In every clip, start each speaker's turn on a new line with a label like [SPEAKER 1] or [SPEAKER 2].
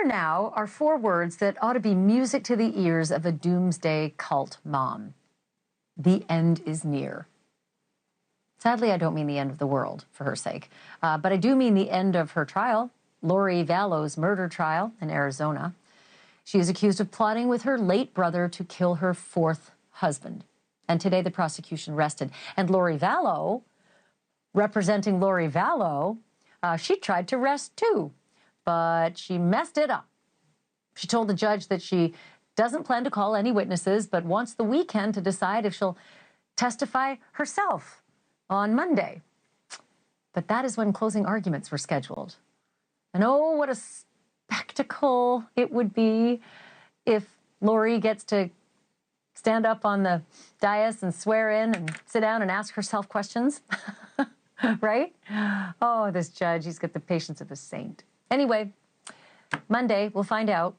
[SPEAKER 1] Here now are 4 words that ought to be music to the ears of a doomsday cult mom. The end is near. Sadly, I don't mean the end of the world for her sake, but I do mean the end of her trial, Lori Vallow's murder trial in Arizona. She is accused of plotting with her late brother to kill her 4th husband. And today the prosecution rested. And Lori Vallow, representing Lori Vallow, she tried to rest too, but she messed it up. She told the judge that she doesn't plan to call any witnesses, but wants the weekend to decide if she'll testify herself on Monday. But that is when closing arguments were scheduled. And oh, what a spectacle it would be if Lori gets to stand up on the dais and swear in and sit down and ask herself questions, right? Oh, this judge, he's got the patience of a saint. Anyway, Monday, we'll find out.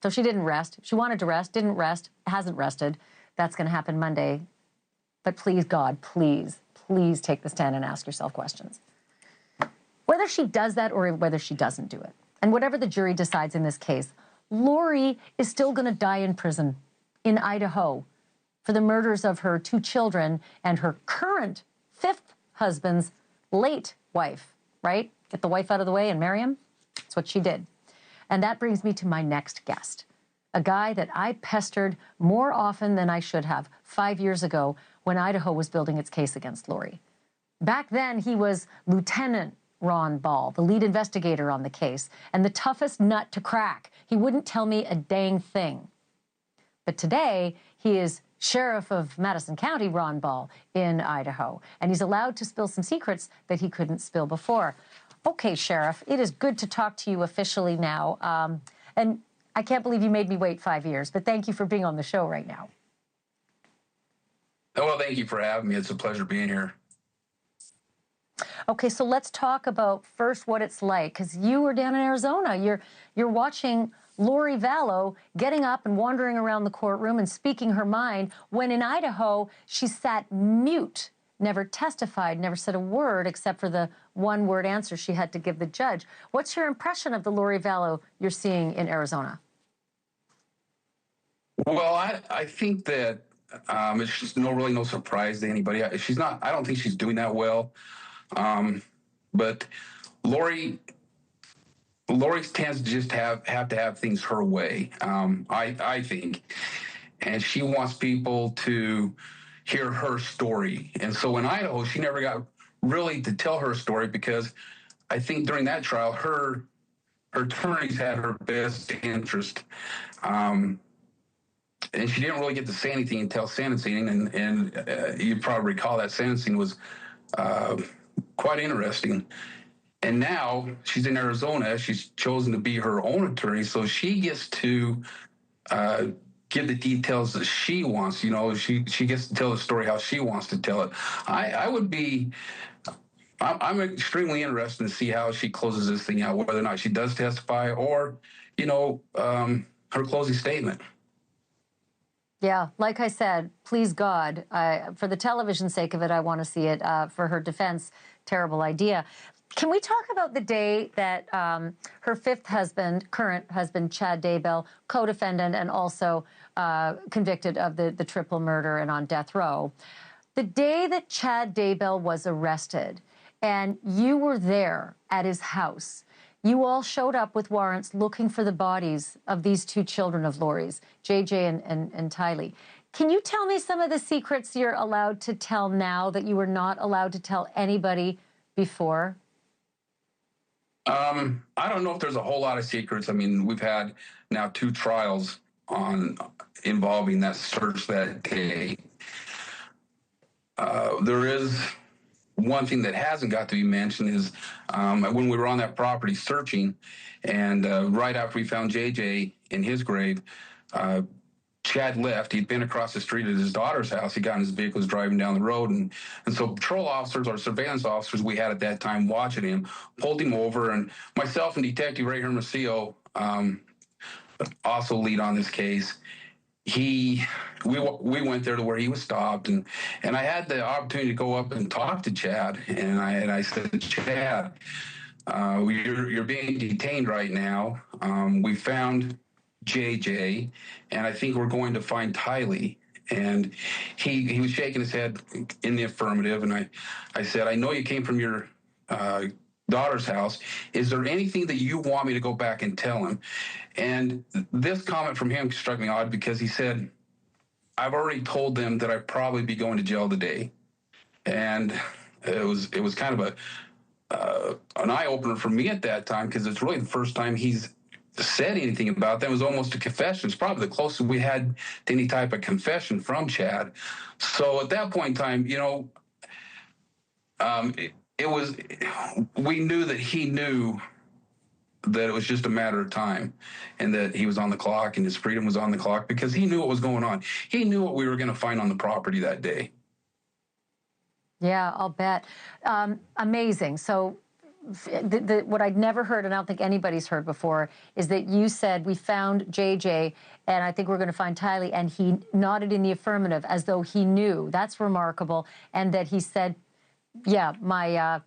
[SPEAKER 1] So she didn't rest. She wanted to rest, didn't rest, hasn't rested. That's going to happen Monday. But please, God, please, please take the stand and ask yourself questions. Whether she does that or whether she doesn't do it, and whatever the jury decides in this case, Lori is still going to die in prison in Idaho for the murders of her 2 children and her current 5th husband's late wife, right? Get the wife out of the way and marry him. That's what she did. And that brings me to my next guest, a guy that I pestered more often than I should have 5 years ago when Idaho was building its case against Lori. Back then, he was Lieutenant Ron Ball, the lead investigator on the case, and the toughest nut to crack. He wouldn't tell me a dang thing. But today, he is Sheriff of Madison County, Ron Ball, in Idaho, and he's allowed to spill some secrets that he couldn't spill before. Okay, Sheriff, it is good to talk to you officially now, and I can't believe you made me wait 5 years, but thank you for being on the show right now.
[SPEAKER 2] Oh, well, thank you for having me. It's a pleasure being here.
[SPEAKER 1] Okay, so let's talk about first what it's like, because you were down in Arizona. You're watching Lori Vallow getting up and wandering around the courtroom and speaking her mind, when in Idaho, she sat mute, never testified, never said a word except for the one-word answer she had to give the judge. What's your impression of the Lori Vallow you're seeing in Arizona?
[SPEAKER 2] Well, I think that it's really no surprise to anybody. I don't think she's doing that well. But Lori tends to just have to have things her way, I think. And she wants people to hear her story. And so in Idaho, she never got really to tell her story, because I think during that trial, her attorneys had her best interest. And she didn't really get to say anything until sentencing. And you probably recall that sentencing was quite interesting. And now she's in Arizona. She's chosen to be her own attorney, so she gets to give the details that she wants. You know, she gets to tell the story how she wants to tell it. I'm extremely interested to see how she closes this thing out, whether or not she does testify or, her closing statement.
[SPEAKER 1] Yeah, like I said, please God, for the television sake of it, I want to see it. For her defense, terrible idea. Can we talk about the day that her 5th husband, current husband, Chad Daybell, co-defendant and also convicted of the triple murder and on death row, the day that Chad Daybell was arrested, and you were there at his house, you all showed up with warrants looking for the bodies of these 2 children of Lori's, JJ and Tylee. Can you tell me some of the secrets you're allowed to tell now that you were not allowed to tell anybody before?
[SPEAKER 2] I don't know if there's a whole lot of secrets. I mean, we've had now 2 trials involving that search that day. There is one thing that hasn't got to be mentioned is when we were on that property searching, and right after we found JJ in his grave, Chad left. He'd been across the street at his daughter's house. He got in his vehicle, was driving down the road, and so patrol officers or surveillance officers we had at that time watching him pulled him over, and myself and Detective Ray Hermosillo, also lead on this case. We went there to where he was stopped, and I had the opportunity to go up and talk to Chad, and I said, Chad, you're being detained right now. We found JJ, and I think we're going to find Tylee. And he was shaking his head in the affirmative. And I said, I know you came from your daughter's house. Is there anything that you want me to go back and tell him? And this comment from him struck me odd because he said, I've already told them that I'd probably be going to jail today. And it was kind of an eye-opener for me at that time, because it's really the first time he's said anything about that. It was almost a confession. It's probably the closest we had to any type of confession from Chad. So at that point in time, we knew that he knew that it was just a matter of time, and that he was on the clock and his freedom was on the clock, because he knew what was going on. He knew what we were going to find on the property that day.
[SPEAKER 1] Yeah, I'll bet. Amazing. So what I'd never heard, and I don't think anybody's heard before, is that you said we found JJ, and I think we're going to find Tylee, and he nodded in the affirmative as though he knew. That's remarkable. And that he said, yeah, my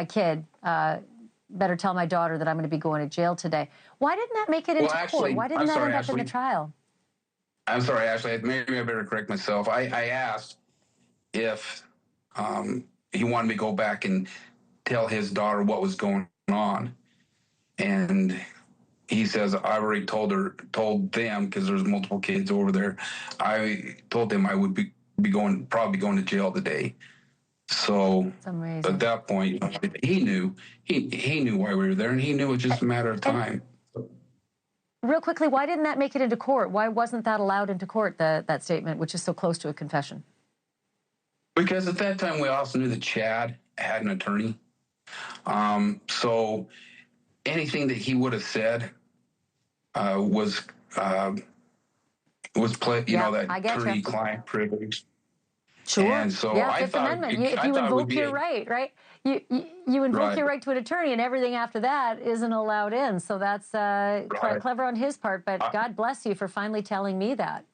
[SPEAKER 1] kid, better tell my daughter that I'm going to be going to jail today. Why didn't that make it into court? Why didn't that end up in the trial?
[SPEAKER 2] I'm sorry, Ashleigh. Maybe I better correct myself. I asked if he wanted me to go back and tell his daughter what was going on. And he says, I already told them, because there's multiple kids over there, I told them I would be probably going to jail today. So at that point, he knew why we were there, and he knew it was just a matter of time.
[SPEAKER 1] Real quickly, why didn't that make it into court? Why wasn't that allowed into court, that statement, which is so close to a confession?
[SPEAKER 2] Because at that time, we also knew that Chad had an attorney. So anything that he would have said was that attorney-client privilege.
[SPEAKER 1] Sure.
[SPEAKER 2] And so
[SPEAKER 1] yeah,
[SPEAKER 2] I
[SPEAKER 1] Fifth
[SPEAKER 2] thought,
[SPEAKER 1] Amendment. If you invoke your right? You invoke your right to an attorney, and everything after that isn't allowed in. So that's clever on his part, but God bless you for finally telling me that.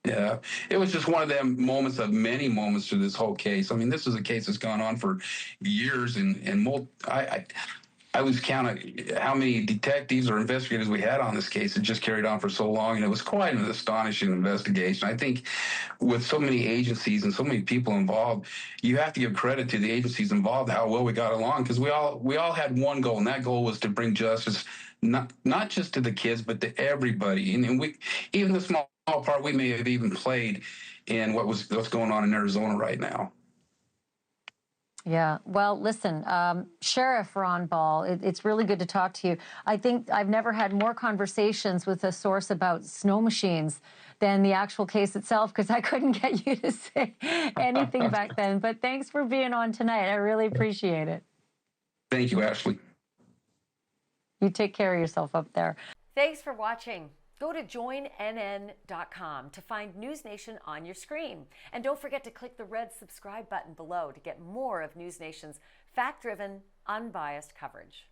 [SPEAKER 2] Yeah, it was just one of them moments of many moments through this whole case. I mean, this is a case that's gone on for years, and I was counting how many detectives or investigators we had on this case. It just carried on for so long, and it was quite an astonishing investigation. I think with so many agencies and so many people involved, you have to give credit to the agencies involved, how well we got along, because we all had one goal, and that goal was to bring justice, not just to the kids, but to everybody. And we, even the small part we may have even played in what's going on in Arizona right now.
[SPEAKER 1] Yeah, well, listen, Sheriff Ron Ball, it's really good to talk to you. I think I've never had more conversations with a source about snow machines than the actual case itself, because I couldn't get you to say anything back then. But thanks for being on tonight. I really appreciate it.
[SPEAKER 2] Thank you, Ashleigh.
[SPEAKER 1] You take care of yourself up there.
[SPEAKER 3] Thanks for watching. Go to joinnn.com to find NewsNation on your screen. And don't forget to click the red subscribe button below to get more of NewsNation's fact-driven, unbiased coverage.